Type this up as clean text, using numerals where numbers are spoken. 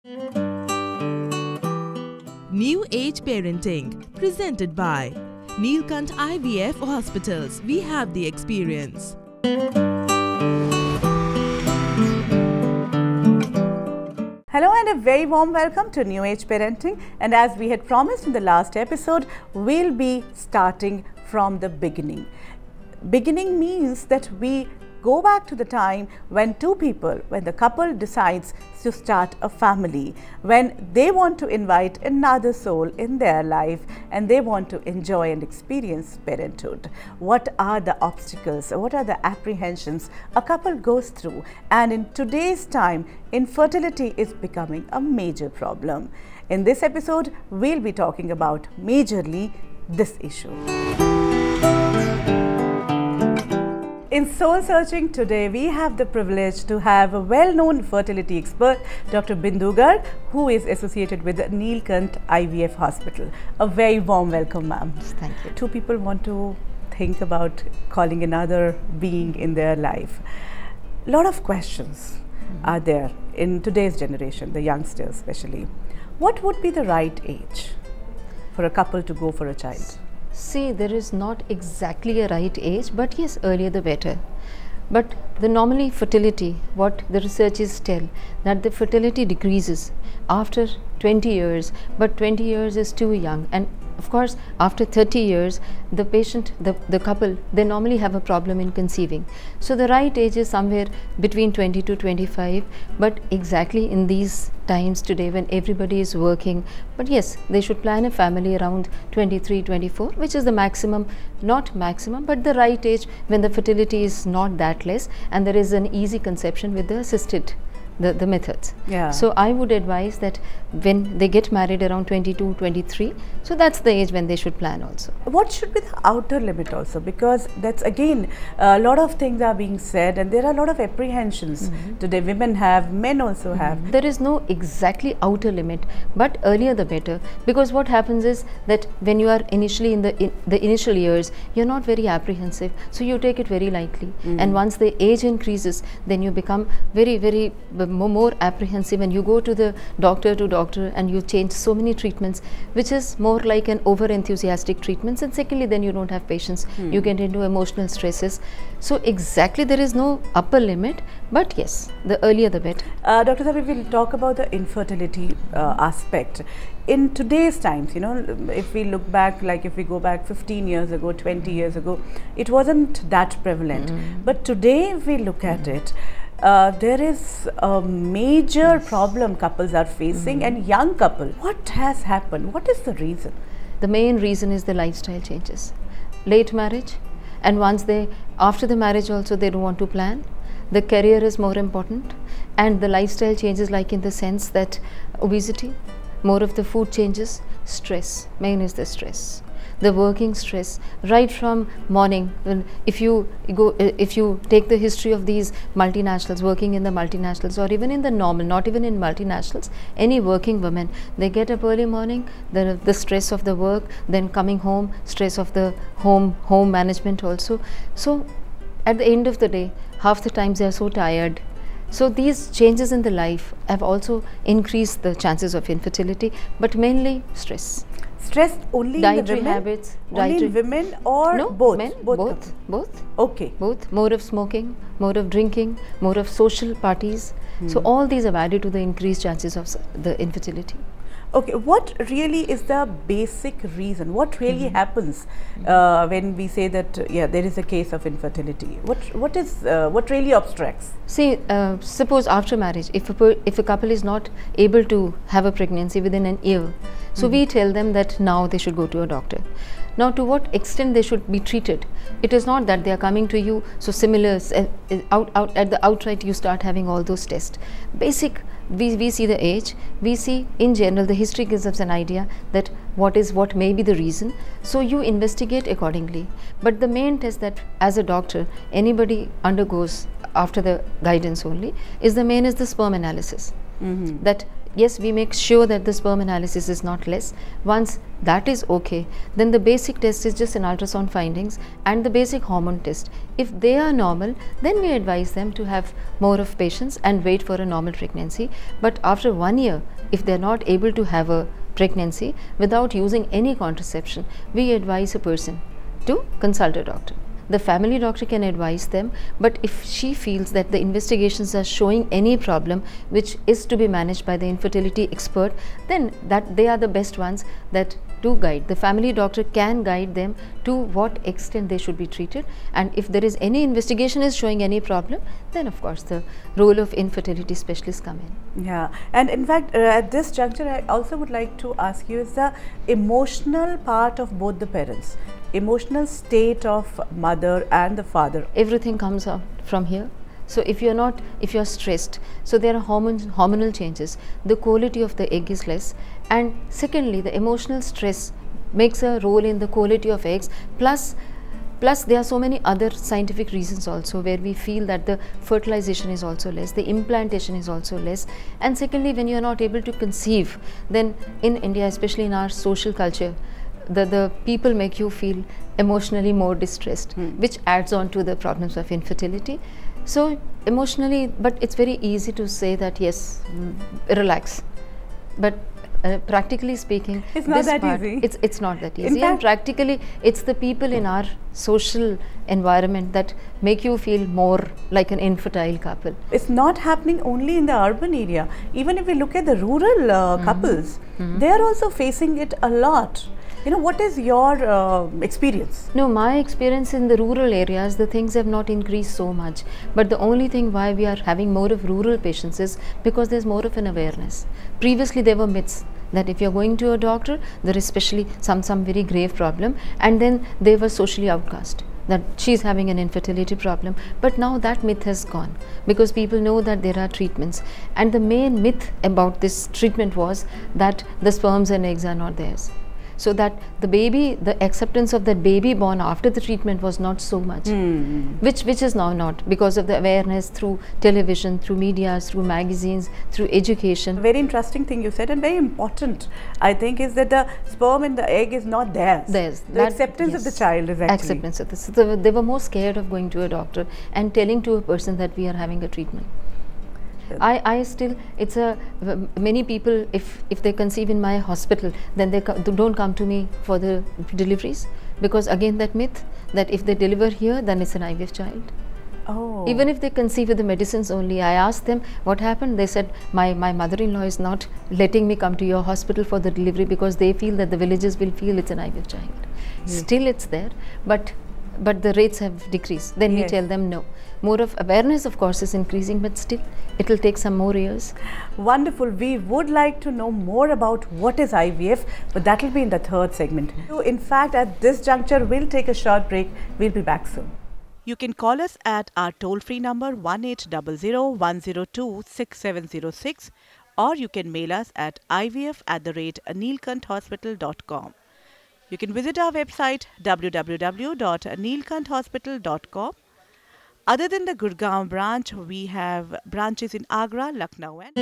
New Age Parenting, presented by Ms.Kanu IVF Hospitals. We have the experience. Hello and a very warm welcome to New Age Parenting, and as we had promised in the last episode, we'll be starting from the beginning. Beginning means that we go back to the time when when the couple decides to start a family, when they want to invite another soul in their life and they want to enjoy and experience parenthood. What are the obstacles? What are the apprehensions a couple goes through? And in today's time, infertility is becoming a major problem. In this episode, we'll be talking about majorly this issue. In Soul Searching today, we have the privilege to have a well-known fertility expert, Dr.Bindu Garg, who is associated with Ms.Kanu IVF Hospital. A very warm welcome, ma'am. Thank you. Two people want to think about calling another being in their life. A lot of questions are there in today's generation, the youngsters especially. What would be the right age for a couple to go for a child? See, there is not exactly a right age, but yes, earlier the better. But the normally fertility, what the researchers tell, that the fertility decreases after 20 years, but 20 years is too young. And of course, after 30 years, the patient, the couple, they normally have a problem in conceiving. So the right age is somewhere between 20 to 25, but exactly in these times today when everybody is working, but yes, they should plan a family around 23, 24, which is the maximum, not maximum, but the right age when the fertility is not that less and there is an easy conception with the assisted the methods. Yeah. So I would advise that when they get married around 22, 23, so that's the age when they should plan also. What should be the outer limit also? Because that's again, a lot of things are being said and there are a lot of apprehensions today. Women have, men also have. There is no exactly outer limit, but earlier the better, because what happens is that when you are initially in the initial years, you're not very apprehensive, so you take it very lightly. And once the age increases, then you become very more apprehensive, and you go to the doctor and you change so many treatments, which is more like an over enthusiastic treatments, and secondly then you don't have patience, you get into emotional stresses. So exactly there is no upper limit, but yes, the earlier the better. Dr. Sabi, we'll talk about the infertility aspect. In today's times, you know, if we look back, like if we go back 15 years ago, 20 years ago, it wasn't that prevalent. But today if we look at it, there is a major problem couples are facing, and young couple. What has happened? What is the reason? The main reason is the lifestyle changes. Late marriage, and once after the marriage also they don't want to plan. The career is more important, and the lifestyle changes, like in the sense that obesity, more of the food changes, stress, main is the stress. The working stress right from morning. If you take the history of these multinationals, working in the multinationals or even in the normal, not even in multinationals, any working women, they get up early morning, the stress of the work, then coming home, stress of the home management also. So at the end of the day, half the times they are so tired. So these changes in the life have also increased the chances of infertility, but mainly stress. Stress only dietary in the women? Habits, only in women or no, both? Men, both. Okay. Both. More of smoking, more of drinking, more of social parties. So all these have added to the increased chances of the infertility. Okay, what really is the basic reason? What really happens when we say that there is a case of infertility? What really obstructs? See, suppose after marriage, if a couple is not able to have a pregnancy within an year, so we tell them that now they should go to a doctor. Now, to what extent they should be treated? It is not that they are coming to you, so similar at the outright you start having all those tests. Basic, we see the age, we see in general the history gives us an idea that what may be the reason, so you investigate accordingly. But the main test that as a doctor anybody undergoes after the guidance only is the sperm analysis. That yes, we make sure that the sperm analysis is not less. Once that is okay, then the basic test is just an ultrasound findings and the basic hormone test. If they are normal, then we advise them to have more of patience and wait for a normal pregnancy. But after 1 year, if they are not able to have a pregnancy without using any contraception, we advise a person to consult a doctor. The family doctor can advise them, but if she feels that the investigations are showing any problem which is to be managed by the infertility expert, then that they are the best ones that to guide. The family doctor can guide them to what extent they should be treated, and if there is any investigation is showing any problem, then of course the role of infertility specialists come in. Yeah, and in fact at this juncture I also would like to ask you is the emotional part of both the parents, emotional state of mother and the father. Everything comes out from here. So if you're stressed, so there are hormonal changes, the quality of the egg is less, and secondly the emotional stress makes a role in the quality of eggs, plus there are so many other scientific reasons also where we feel that the fertilization is also less, the implantation is also less, and secondly when you are not able to conceive, then in India, especially in our social culture, the people make you feel emotionally more distressed, which adds on to the problems of infertility. So emotionally, but it's very easy to say that yes, relax, but practically speaking, it's not that part, easy. It's not that easy, and practically it's the people in our social environment that make you feel more like an infertile couple. It's not happening only in the urban area. Even if we look at the rural couples, they are also facing it a lot. You know, what is your experience? No, my experience in the rural areas, the things have not increased so much. But the only thing why we are having more of rural patients is because there's more of an awareness. Previously, there were myths that if you're going to a doctor, there is especially some very grave problem, and then they were socially outcast, that she's having an infertility problem. But now that myth has gone because people know that there are treatments. And the main myth about this treatment was that the sperms and eggs are not theirs. So that the baby, the acceptance of that baby born after the treatment was not so much, which is now not, because of the awareness through television, through media, through magazines, through education. Very interesting thing you said, and very important, I think, is that the sperm and the egg is not theirs. The acceptance of the child is actually. Acceptance of this. So they were more scared of going to a doctor and telling to a person that we are having a treatment. I still, it's many people, if they conceive in my hospital, then they don't come to me for the deliveries, because again that myth that if they deliver here, then it's an IVF child. Oh. Even if they conceive with the medicines only, I asked them what happened. They said my mother-in-law is not letting me come to your hospital for the delivery because they feel that the villages will feel it's an IVF child. Still it's there, but the rates have decreased. Then we tell them no. More of awareness, of course, is increasing, but still it will take some more years. Wonderful. We would like to know more about what is IVF, but that will be in the third segment. So in fact, at this juncture, we'll take a short break. We'll be back soon. You can call us at our toll-free number 1800-102-6706, or you can mail us at ivf@neelkanthospital.com. You can visit our website www.neelkanthospital.com. Other than the Gurgaon branch, we have branches in Agra, Lucknow and